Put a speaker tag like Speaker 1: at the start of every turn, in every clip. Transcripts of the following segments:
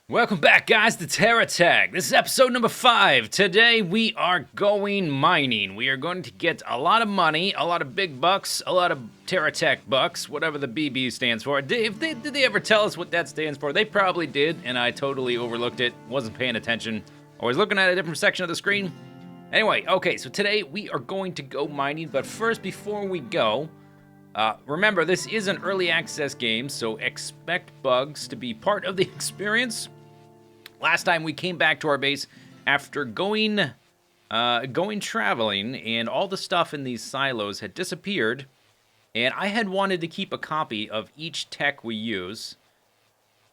Speaker 1: Welcome back, guys, to TerraTech. This is episode number 5. Today, we are going mining. We are going to get a lot of money, a lot of big bucks, a lot of TerraTech bucks, whatever the BB stands for. Did they ever tell us what that stands for? They probably did, and I totally overlooked it, wasn't paying attention. I was looking at a different section of the screen. Anyway, okay, so today we are going to go mining, but first, before we go, remember, this is an early access game, so expect bugs to be part of the experience. Last time we came back to our base after going traveling, and all the stuff in these silos had disappeared, and I had wanted to keep a copy of each tech we use,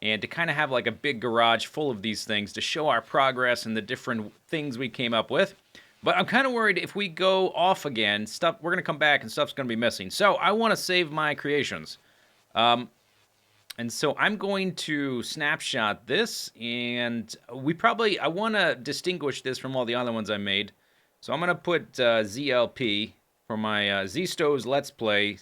Speaker 1: and to kind of have like a big garage full of these things to show our progress and the different things we came up with. But I'm kind of worried if we go off again, we're going to come back and stuff's going to be missing. So I want to save my creations. And so I'm going to snapshot this, and I want to distinguish this from all the other ones I made. So I'm going to put ZLP for my Zistau's Let's Play,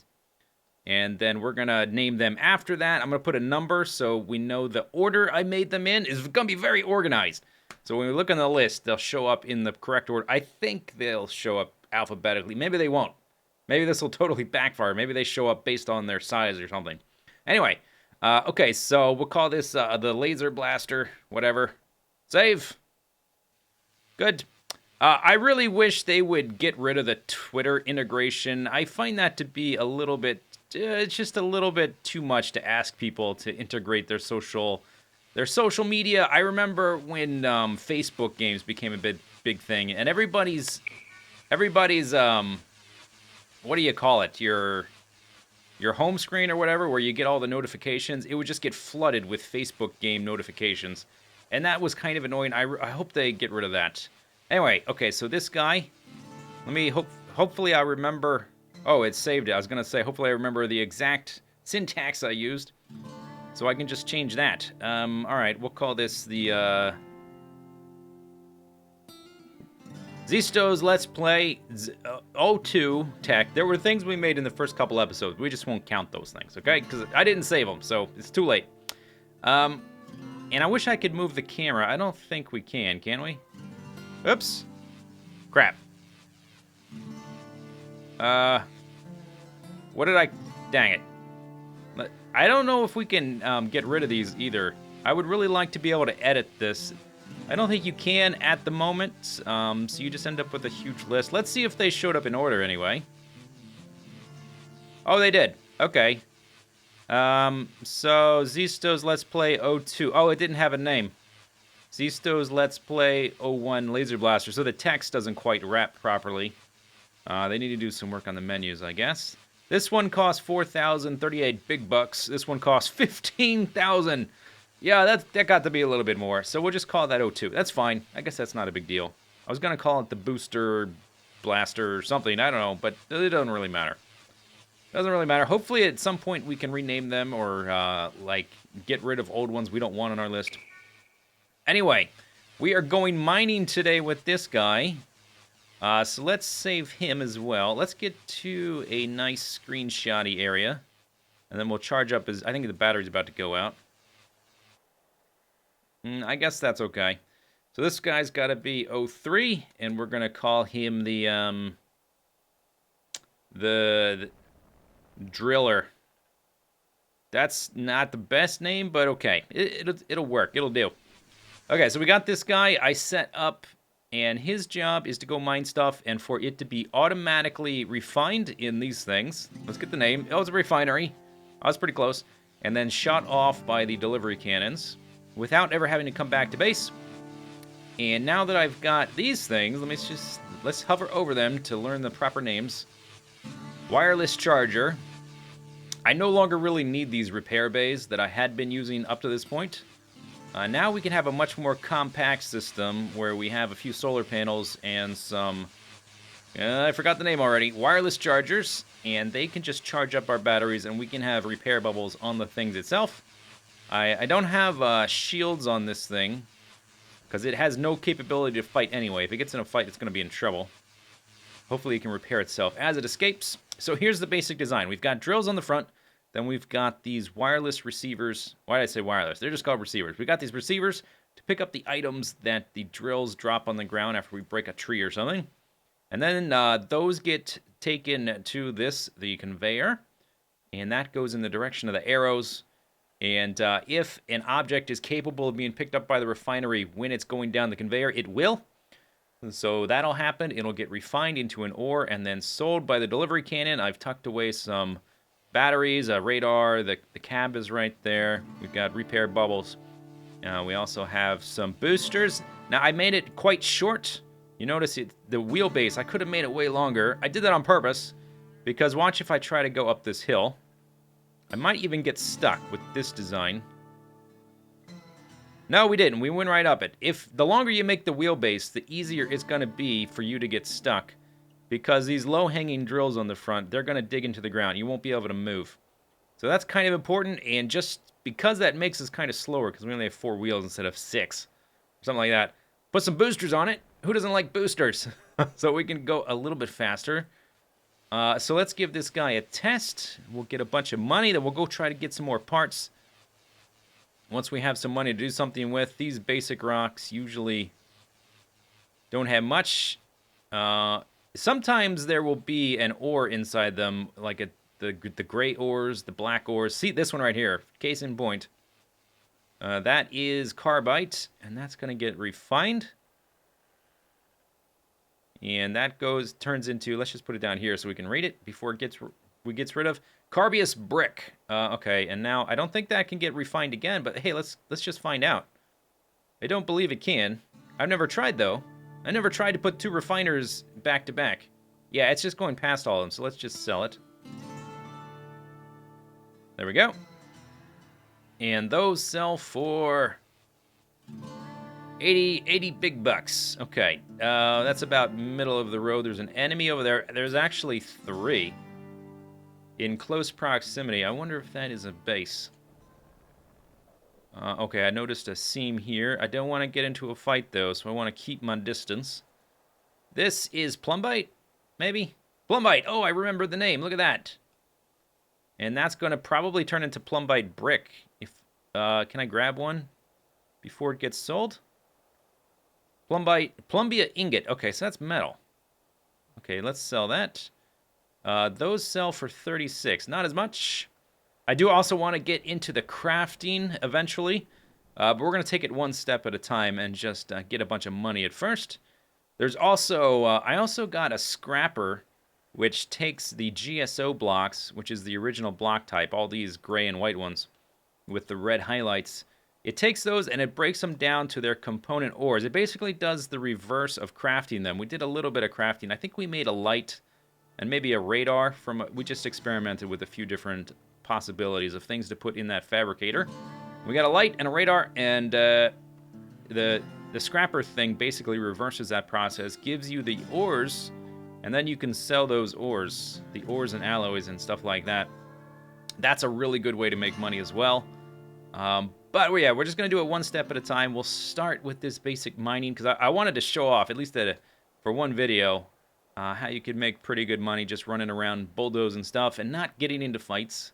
Speaker 1: and then we're going to name them after that. I'm going to put a number so we know the order I made them in is going to be very organized. So when we look on the list, they'll show up in the correct order. I think they'll show up alphabetically. Maybe they won't. Maybe this will totally backfire. Maybe they show up based on their size or something. Anyway. Okay, so we'll call this the laser blaster, whatever. Save. Good. I really wish they would get rid of the Twitter integration. I find that to be a little bit, it's just a little bit too much to ask people to integrate their social media. I remember when Facebook games became a big thing, and everybody's, what do you call it? Your home screen or whatever, where you get all the notifications, it would just get flooded with Facebook game notifications. And that was kind of annoying. I hope they get rid of that. Anyway, okay, so this guy, hopefully I remember, oh, it saved it. I was going to say, hopefully I remember the exact syntax I used, so I can just change that. All right, we'll call this the, Zistau's Let's Play 02 Tech. There were things we made in the first couple episodes. We just won't count those things, okay? Because I didn't save them, so it's too late. And I wish I could move the camera. I don't think we can we? Oops. Crap. What did I... Dang it. I don't know if we can get rid of these either. I would really like to be able to edit this. I don't think you can at the moment, so you just end up with a huge list. Let's see if they showed up in order anyway. Oh, they did. Okay. So Zistau's Let's Play 02. Oh, it didn't have a name. Zistau's Let's Play 01 Laser Blaster. So the text doesn't quite wrap properly. They need to do some work on the menus, I guess. This one costs 4,038 big bucks. This one costs 15,000. Yeah, that got to be a little bit more, so we'll just call that 02. That's fine. I guess that's not a big deal. I was going to call it the Booster Blaster or something. I don't know, but it doesn't really matter. Doesn't really matter. Hopefully at some point we can rename them or, like, get rid of old ones we don't want on our list. Anyway, we are going mining today with this guy. So let's save him as well. Let's get to a nice screenshotty area, and then we'll charge up his... I think the battery's about to go out. I guess that's okay. So this guy's got to be 03, and we're going to call him the Driller. That's not the best name, but okay. It'll work. It'll do. Okay, so we got this guy I set up, and his job is to go mine stuff, and for it to be automatically refined in these things. Let's get the name. Oh, it's a refinery. I was pretty close. And then shot off by the delivery cannons, without ever having to come back to base. And now that I've got these things, let's hover over them to learn the proper names. Wireless charger. I no longer really need these repair bays that I had been using up to this point. Now we can have a much more compact system where we have a few solar panels and some, I forgot the name already, wireless chargers, and they can just charge up our batteries, and we can have repair bubbles on the things itself. I don't have shields on this thing, because it has no capability to fight anyway. If it gets in a fight, it's going to be in trouble. Hopefully it can repair itself as it escapes. So here's the basic design. We've got drills on the front, Then we've got these wireless receivers. Why did I say wireless? They're just called receivers. We got these receivers to pick up the items that the drills drop on the ground after we break a tree or something. And then those get taken to the conveyor. And that goes in the direction of the arrows. And if an object is capable of being picked up by the refinery when it's going down the conveyor, it will. So that'll happen. It'll get refined into an ore and then sold by the delivery cannon. I've tucked away some batteries, a radar. The cab is right there. We've got repair bubbles. We also have some boosters. Now, I made it quite short. You notice the wheelbase, I could have made it way longer. I did that on purpose because watch if I try to go up this hill. I might even get stuck with this design. No, we didn't. We went right up it. If the longer you make the wheelbase, the easier it's going to be for you to get stuck. Because these low-hanging drills on the front, they're going to dig into the ground. You won't be able to move. So that's kind of important. And just because that makes us kind of slower, because we only have 4 wheels instead of 6. Something like that. Put some boosters on it. Who doesn't like boosters? So we can go a little bit faster. So let's give this guy a test. We'll get a bunch of money. Then we'll go try to get some more parts. Once we have some money to do something with, these basic rocks usually don't have much. Sometimes there will be an ore inside them, like the gray ores, the black ores. See this one right here, case in point. That is carbide, and that's going to get refined. And that turns into, let's just put it down here so we can read it before it gets rid of. Carbious brick. Okay, and now I don't think that can get refined again, but hey, let's just find out. I don't believe it can. I've never tried, though. I never tried to put 2 refiners back to back. Yeah, it's just going past all of them, so let's just sell it. There we go. And those sell for 80 big bucks. Okay, that's about middle of the road. There's an enemy over there. There's actually 3 in close proximity. I wonder if that is a base. Okay, I noticed a seam here. I don't want to get into a fight, though, so I want to keep my distance. This is plumbite, maybe? Plumbite! Oh, I remember the name. Look at that. And that's going to probably turn into plumbite brick. Can I grab one before it gets sold? Plumbia ingot. Okay, so that's metal. Okay, let's sell that. Those sell for 36. Not as much. I do also want to get into the crafting eventually, but we're going to take it one step at a time and just get a bunch of money at first. There's also, I also got a scrapper, which takes the GSO blocks, which is the original block type, all these gray and white ones with the red highlights. It takes those and it breaks them down to their component ores. It basically does the reverse of crafting them. We did a little bit of crafting. I think we made a light and maybe a radar from, we just experimented with a few different possibilities of things to put in that fabricator. We got a light and a radar, and the scrapper thing basically reverses that process, gives you the ores, and then you can sell those ores, the ores and alloys and stuff like that. That's a really good way to make money as well. But yeah, we're just going to do it one step at a time. We'll start with this basic mining, because I wanted to show off, at least for one video, how you could make pretty good money just running around bulldoze and stuff and not getting into fights.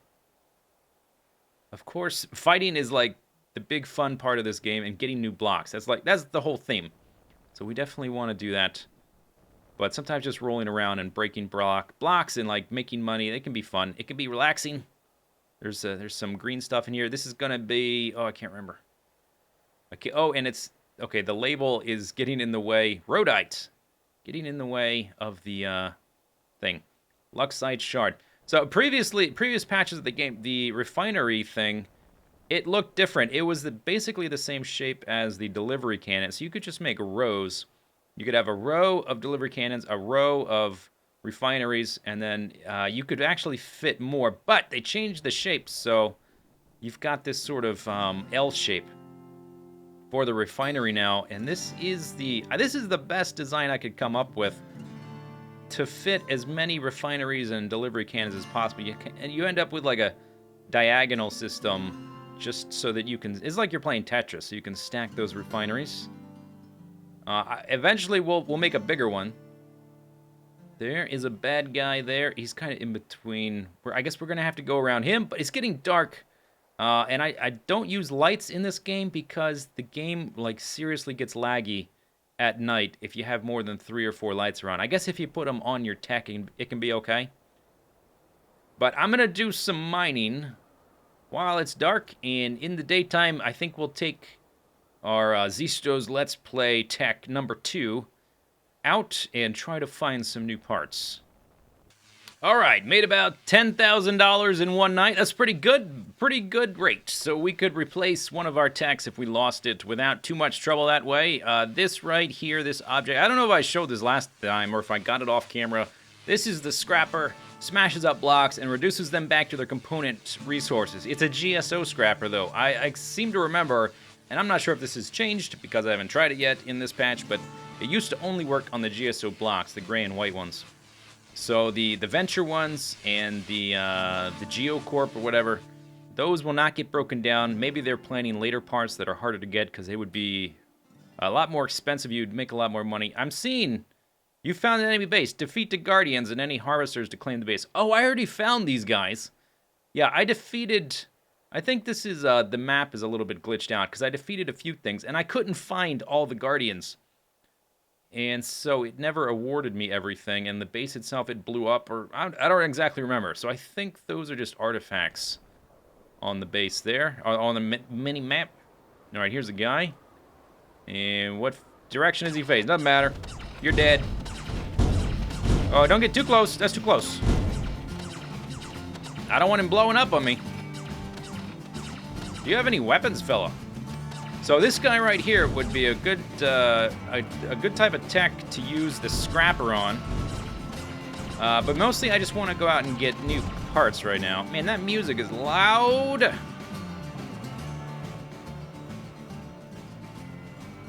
Speaker 1: Of course, fighting is like the big fun part of this game, and getting new blocks. That's the whole theme. So we definitely want to do that. But sometimes just rolling around and breaking blocks and like making money, it can be fun. It can be relaxing. There's some green stuff in here. This is gonna be, oh, I can't remember. Okay, oh, and it's okay. The label is getting in the way. Rhodite, getting in the way of the thing. Luxite shard. So previous patches of the game, the refinery thing, it looked different. It was basically the same shape as the delivery cannon. So you could just make rows. You could have a row of delivery cannons, a row of refineries, and then you could actually fit more. But they changed the shape, so you've got this sort of L shape for the refinery now. And this is the best design I could come up with to fit as many refineries and delivery cannons as possible. And you end up with like a diagonal system, just so that you can, it's like you're playing Tetris, so you can stack those refineries. Eventually we'll make a bigger one. There is a bad guy there. He's kind of in between. I guess we're going to have to go around him, but it's getting dark. And I don't use lights in this game because the game, like, seriously gets laggy at night if you have more than 3 or 4 lights around. I guess if you put them on your tech, it can be okay. But I'm going to do some mining while it's dark, and in the daytime, I think we'll take our Zistau's Let's Play Tech number 2 out and try to find some new parts. Alright, made about $10,000 in one night. That's pretty good rate. So we could replace one of our techs if we lost it without too much trouble that way. This right here, this object, I don't know if I showed this last time or if I got it off camera. This is the scrapper. Smashes up blocks and reduces them back to their component resources. It's a GSO scrapper, though. I seem to remember, and I'm not sure if this has changed because I haven't tried it yet in this patch, but it used to only work on the GSO blocks, the gray and white ones. So the Venture ones and the GeoCorp or whatever, those will not get broken down. Maybe they're planning later parts that are harder to get because they would be a lot more expensive. You'd make a lot more money. I'm seeing... You found an enemy base. Defeat the Guardians and any harvesters to claim the base. Oh, I already found these guys. Yeah, I defeated... I think this is, the map is a little bit glitched out, because I defeated a few things, and I couldn't find all the Guardians. And so it never awarded me everything, and the base itself, it blew up, or... I don't exactly remember. So I think those are just artifacts on the base there, on the mini-map. Alright, here's a guy. And what direction is he facing? Doesn't matter. You're dead. Oh, don't get too close. That's too close. I don't want him blowing up on me. Do you have any weapons, fella? So this guy right here would be a good type of tech to use the scrapper on. But mostly I just want to go out and get new parts right now. Man, that music is loud.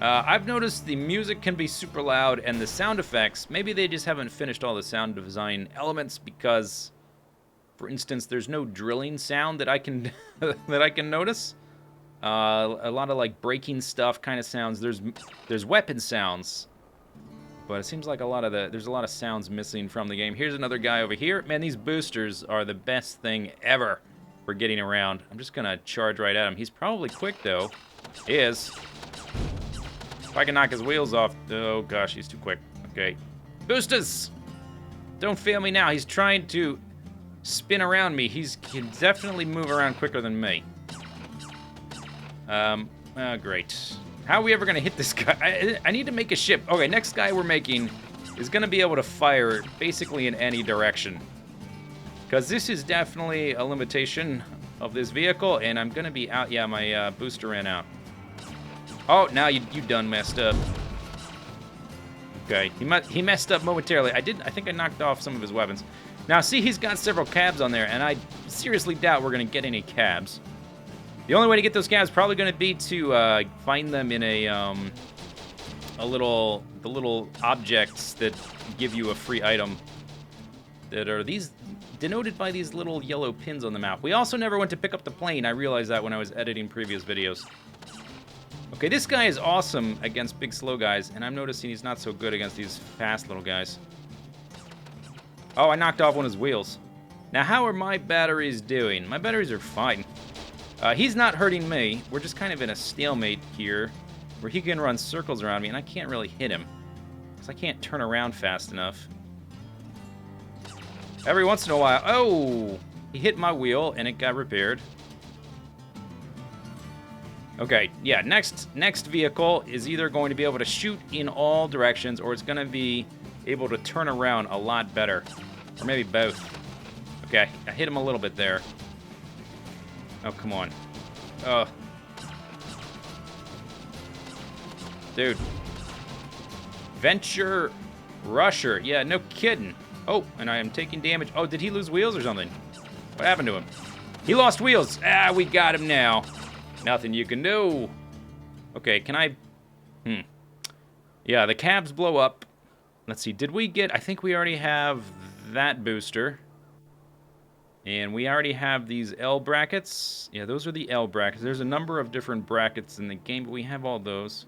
Speaker 1: I've noticed the music can be super loud, and the sound effects, maybe they just haven't finished all the sound design elements because, for instance, there's no drilling sound that I can that I can notice. A lot of like breaking stuff kind of sounds. There's weapon sounds, but it seems like there's a lot of sounds missing from the game. Here's another guy over here. Man, these boosters are the best thing ever for getting around. I'm just gonna charge right at him. He's probably quick though. He is. If I can knock his wheels off... Oh, gosh, he's too quick. Okay. Boosters! Don't fail me now. He's trying to spin around me. He can definitely move around quicker than me. Great. How are we ever going to hit this guy? I need to make a ship. Okay, next guy we're making is going to be able to fire basically in any direction. Because this is definitely a limitation of this vehicle, and I'm going to be out... Yeah, my booster ran out. Oh, now you done messed up. Okay, he messed up momentarily. I think I knocked off some of his weapons. Now, see, he's got several cabs on there, and I seriously doubt we're going to get any cabs. The only way to get those cabs is probably going to be to find them in the little objects that give you a free item. That are these denoted by these little yellow pins on the map. We also never went to pick up the plane. I realized that when I was editing previous videos. Okay, this guy is awesome against big, slow guys, and I'm noticing he's not so good against these fast little guys. Oh, I knocked off one of his wheels. Now, how are my batteries doing? My batteries are fine. He's not hurting me. We're just kind of in a stalemate here, where he can run circles around me, and I can't really hit him, because I can't turn around fast enough. Every once in a while... Oh! He hit my wheel, and it got repaired. Okay, yeah, next vehicle is either going to be able to shoot in all directions, or it's going to be able to turn around a lot better. Or maybe both. Okay, I hit him a little bit there. Oh, come on. Ugh. Dude. Venture Rusher. Yeah, no kidding. Oh, and I am taking damage. Oh, did he lose wheels or something? What happened to him? He lost wheels. Ah, we got him now. Nothing you can do. Okay, can I... Yeah, the cabs blow up. Let's see, did we get... I think we already have that booster. And we already have these L brackets. Yeah, those are the L brackets. There's a number of different brackets in the game, but we have all those.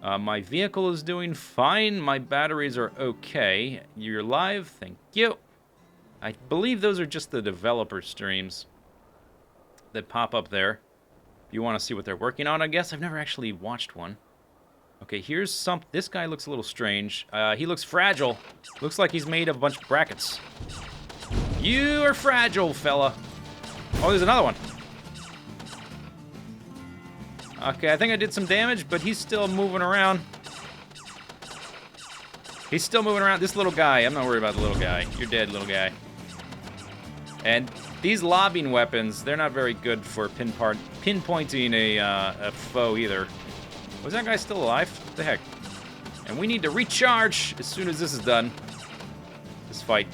Speaker 1: My vehicle is doing fine. My batteries are okay. You're live? Thank you. I believe those are just the developer streams that pop up there. If you want to see what they're working on, I guess. I've never actually watched one. Okay, here's some... This guy looks a little strange. He looks fragile. Looks like he's made of a bunch of brackets. You are fragile, fella. Oh, there's another one. Okay, I think I did some damage, but he's still moving around. He's still moving around. This little guy, I'm not worried about the little guy. You're dead, little guy. And these lobbing weapons, they're not very good for pinpointing a foe either. Was that guy still alive? What the heck? And we need to recharge as soon as this is done. This fight.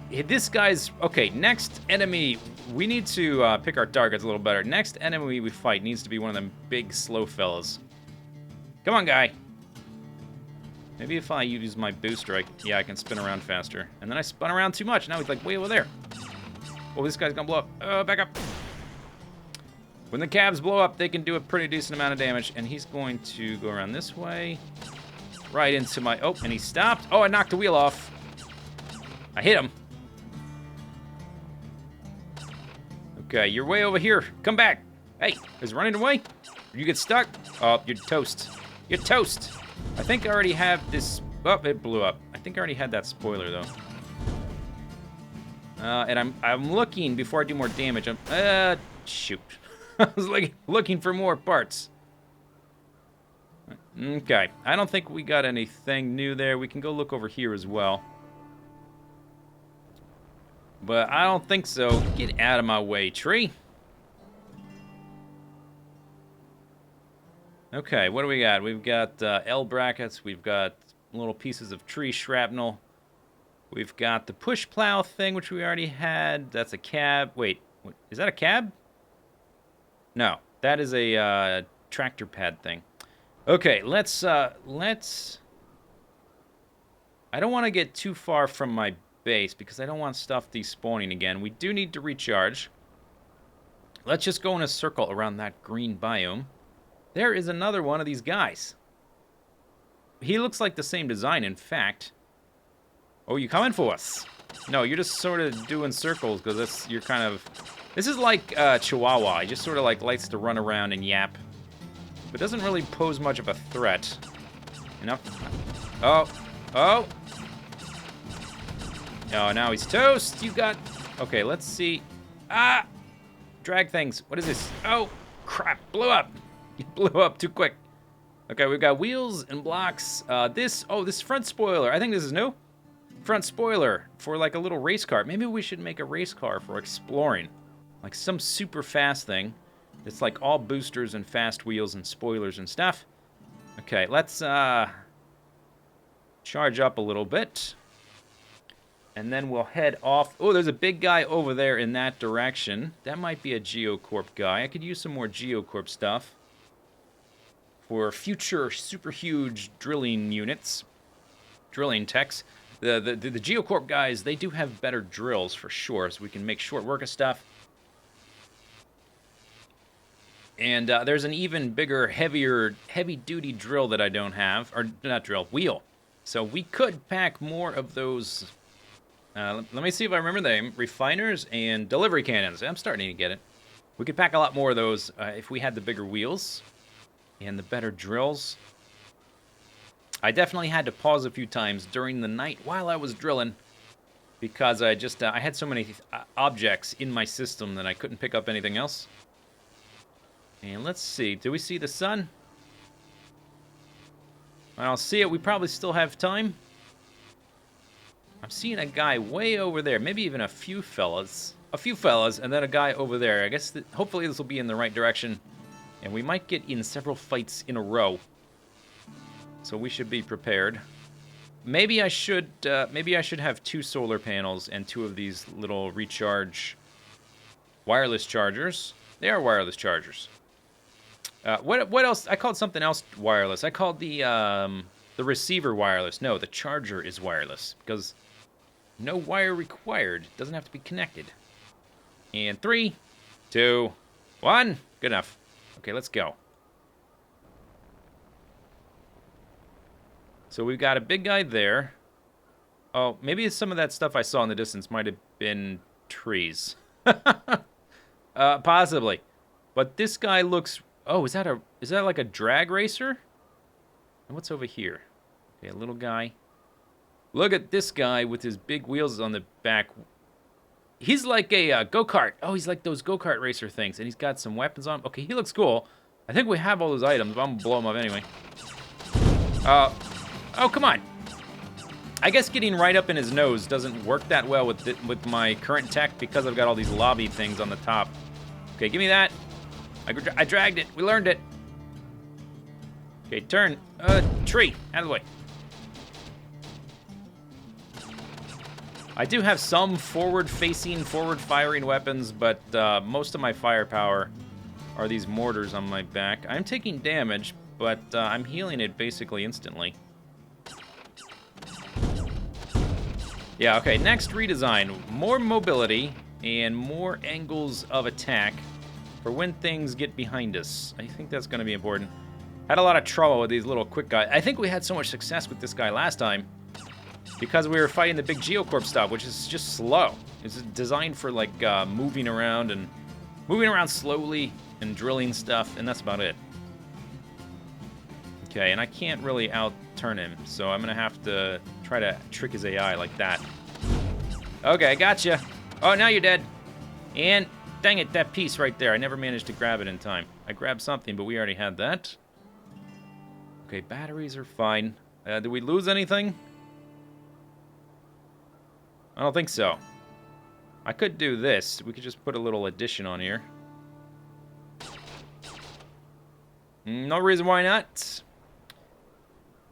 Speaker 1: This guy's... Okay, next enemy... We need to pick our targets a little better. Next enemy we fight needs to be one of them big, slow fellas. Come on, guy. Maybe if I use my booster, yeah, I can spin around faster. And then I spun around too much. Now he's like way over there. Oh, this guy's gonna blow up. Back up. When the cabs blow up, they can do a pretty decent amount of damage. And he's going to go around this way. Right into my... Oh, and he stopped. Oh, I knocked the wheel off. I hit him. Okay, you're way over here. Come back. Hey, is it running away? You get stuck? Oh, you're toast. You're toast. I think I already have this... Oh, it blew up. I think I already had that spoiler, though. And I'm looking, before I do more damage, shoot. I was looking for more parts. Okay, I don't think we got anything new there. We can go look over here as well. But I don't think so. Get out of my way, tree. Okay, what do we got? We've got L brackets. We've got little pieces of tree shrapnel. We've got the push plow thing, which we already had. That's a cab. Wait, is that a cab? No, that is a tractor pad thing. Okay, let's... I don't want to get too far from my base because I don't want stuff despawning again. We do need to recharge. Let's just go in a circle around that green biome. There is another one of these guys. He looks like the same design, in fact. Oh, you coming for us? No, you're just sort of doing circles because you're kind of... This is like Chihuahua. He just sort of like likes to run around and yap. But doesn't really pose much of a threat. You know? Oh. Oh. Oh, now he's toast. You got... Okay, let's see. Ah! Drag things. What is this? Oh, crap. Blew up. You blew up too quick. Okay, we've got wheels and blocks. This front spoiler. I think this is new. Front spoiler for like a little race car. Maybe we should make a race car for exploring. Like some super fast thing. It's like all boosters and fast wheels and spoilers and stuff. Okay, let's charge up a little bit. And then we'll head off. Oh, there's a big guy over there in that direction. That might be a Geocorp guy. I could use some more Geocorp stuff for future super huge drilling units. Drilling techs. The Geocorp guys, they do have better drills for sure, so we can make short work of stuff. And there's an even bigger, heavy-duty drill that I don't have. Or, not drill, wheel. So we could pack more of those... let me see if I remember them. Refiners and delivery cannons. I'm starting to get it. We could pack a lot more of those if we had the bigger wheels and the better drills. I definitely had to pause a few times during the night while I was drilling because I had so many objects in my system that I couldn't pick up anything else. And let's see. Do we see the sun? I don't see it. We probably still have time. I'm seeing a guy way over there. Maybe even a few fellas. A few fellas, and then a guy over there. I guess hopefully this will be in the right direction. And we might get in several fights in a row. So we should be prepared. Maybe I should have 2 solar panels and 2 of these little recharge wireless chargers. They are wireless chargers. What else? I called something else wireless. I called the receiver wireless. No, the charger is wireless because no wire required. Doesn't have to be connected. And 3, 2, 1. Good enough. Okay, let's go. So we've got a big guy there. Oh, maybe some of that stuff I saw in the distance might have been trees. Possibly. But this guy looks... Oh, is that like a drag racer? And what's over here? Okay, a little guy. Look at this guy with his big wheels on the back. He's like a go-kart. Oh, he's like those go-kart racer things. And he's got some weapons on him. Okay, he looks cool. I think we have all those items, but I'm going to blow them up anyway. Oh, come on. I guess getting right up in his nose doesn't work that well with my current tech because I've got all these lobby things on the top. Okay, give me that. I dragged it. We learned it. Okay, turn. Tree. Out of the way. I do have some forward-facing, forward-firing weapons, but most of my firepower are these mortars on my back. I'm taking damage, but I'm healing it basically instantly. Yeah, okay, next redesign. More mobility and more angles of attack for when things get behind us. I think that's going to be important. Had a lot of trouble with these little quick guys. I think we had so much success with this guy last time because we were fighting the big Geocorp stuff, which is just slow. It's designed for, like, moving around slowly and drilling stuff, and that's about it. Okay, and I can't really out-turn him, so I'm going to have to try to trick his AI like that. Okay, gotcha. Oh, now you're dead. And, dang it, that piece right there. I never managed to grab it in time. I grabbed something, but we already had that. Okay, batteries are fine. Did we lose anything? I don't think so. I could do this. We could just put a little addition on here. No reason why not.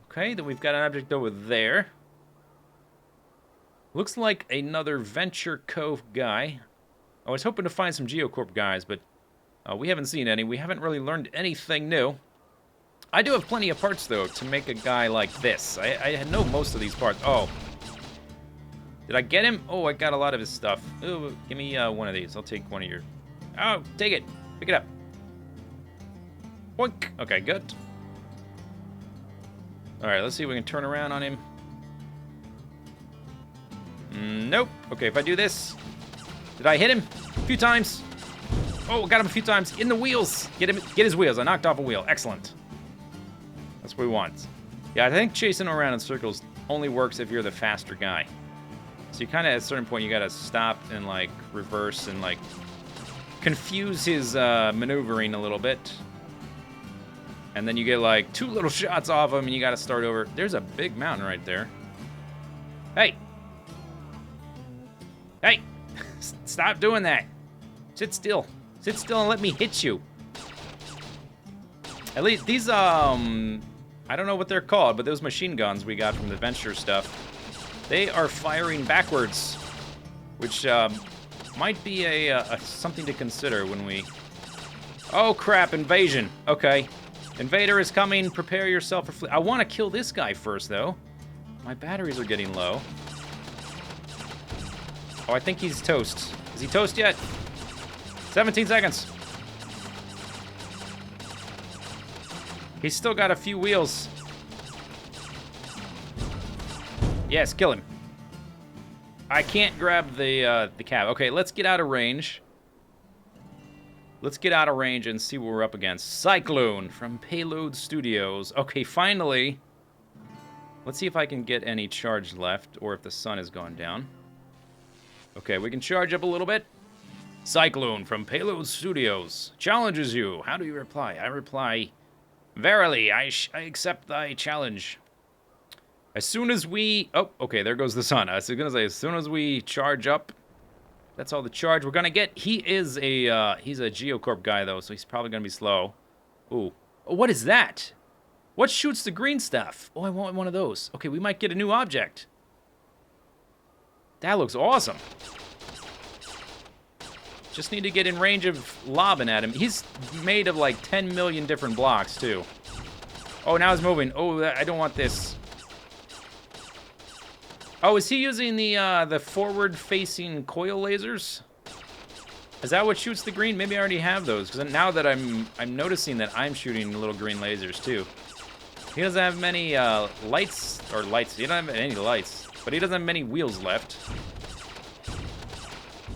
Speaker 1: Okay, then we've got an object over there. Looks like another Venture Cove guy. I was hoping to find some Geocorp guys, but we haven't seen any. We haven't really learned anything new. I do have plenty of parts, though, to make a guy like this. I know most of these parts. Oh. Did I get him? Oh, I got a lot of his stuff. Ooh, give me one of these. I'll take one of your... Oh, take it. Pick it up. Boink. Okay, good. Alright, let's see if we can turn around on him. Nope. Okay, if I do this... Did I hit him? A few times. Oh, got him a few times. In the wheels. Get his wheels. I knocked off a wheel. Excellent. That's what we want. Yeah, I think chasing around in circles only works if you're the faster guy. So you kind of, at a certain point, you gotta stop and, like, reverse and, like, confuse his maneuvering a little bit. And then you get, like, 2 little shots off him, and you gotta start over. There's a big mountain right there. Hey! Hey! Stop doing that! Sit still. Sit still and let me hit you. At least, these, I don't know what they're called, but those machine guns we got from the Venture stuff, they are firing backwards, which might be a something to consider when we... Oh, crap, invasion. Okay. Invader is coming. Prepare yourself for... I want to kill this guy first, though. My batteries are getting low. Oh, I think he's toast. Is he toast yet? 17 seconds. He's still got a few wheels. Yes, kill him. I can't grab the cab. Okay, let's get out of range. Let's get out of range and see what we're up against. Cyclone from Payload Studios. Okay, finally. Let's see if I can get any charge left or if the sun has gone down. Okay, we can charge up a little bit. Cyclone from Payload Studios challenges you. How do you reply? I reply, verily, I accept thy challenge. As soon as we... Oh, okay, there goes the sun. I was going to say, as soon as we charge up, that's all the charge we're going to get. He is a, he's a Geocorp guy, though, so he's probably going to be slow. Ooh. Oh, what is that? What shoots the green stuff? Oh, I want one of those. Okay, we might get a new object. That looks awesome. Just need to get in range of lobbing at him. He's made of like 10 million different blocks, too. Oh, now he's moving. Oh, I don't want this. Oh, is he using the forward-facing coil lasers? Is that what shoots the green? Maybe I already have those, because now that I'm noticing that I'm shooting little green lasers, too. He doesn't have many lights. He doesn't have any lights. But he doesn't have many wheels left.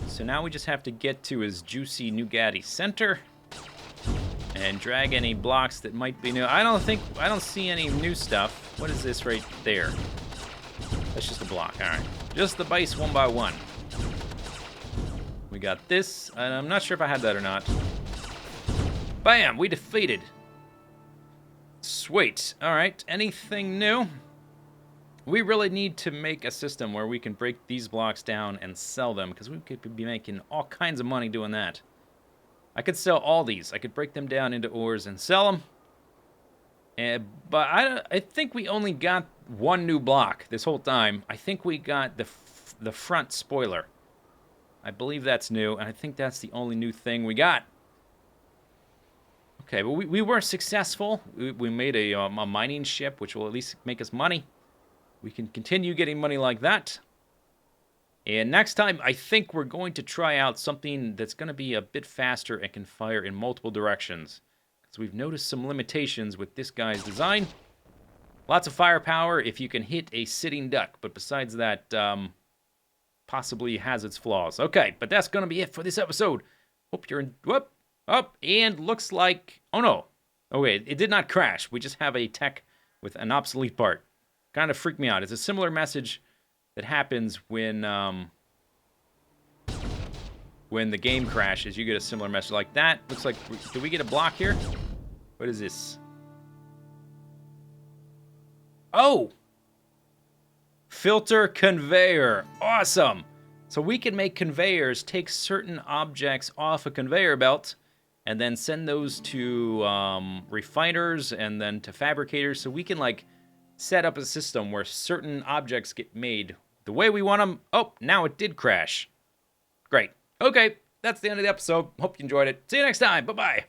Speaker 1: So now we just have to get to his juicy Nugatti center. And drag any blocks that might be new. I don't see any new stuff. What is this right there? That's just a block. Alright. Just the base one by one. We got this. And I'm not sure if I had that or not. Bam! We defeated. Sweet. Alright. Anything new? We really need to make a system where we can break these blocks down and sell them, because we could be making all kinds of money doing that. I could sell all these. I could break them down into ores and sell them. But I think we only got one new block this whole time. I think we got the front spoiler. I believe that's new, and I think that's the only new thing we got. Okay, but we were successful. We made a mining ship, which will at least make us money. We can continue getting money like that. And next time, I think we're going to try out something that's going to be a bit faster and can fire in multiple directions. Because we've noticed some limitations with this guy's design. Lots of firepower if you can hit a sitting duck. But besides that, possibly has its flaws. Okay, but that's going to be it for this episode. Hope you're up, and looks like... Oh, no. Okay, it did not crash. We just have a tech with an obsolete part. Kind of freaked me out. It's a similar message that happens when the game crashes. You get a similar message like that. Looks like... Do we get a block here? What is this? Oh! Filter conveyor. Awesome! So we can make conveyors, take certain objects off a conveyor belt, and then send those to refiners and then to fabricators. So we can, like, set up a system where certain objects get made the way we want them. Oh, now it did crash. Great. Okay, that's the end of the episode. Hope you enjoyed it. See you next time. Bye-bye.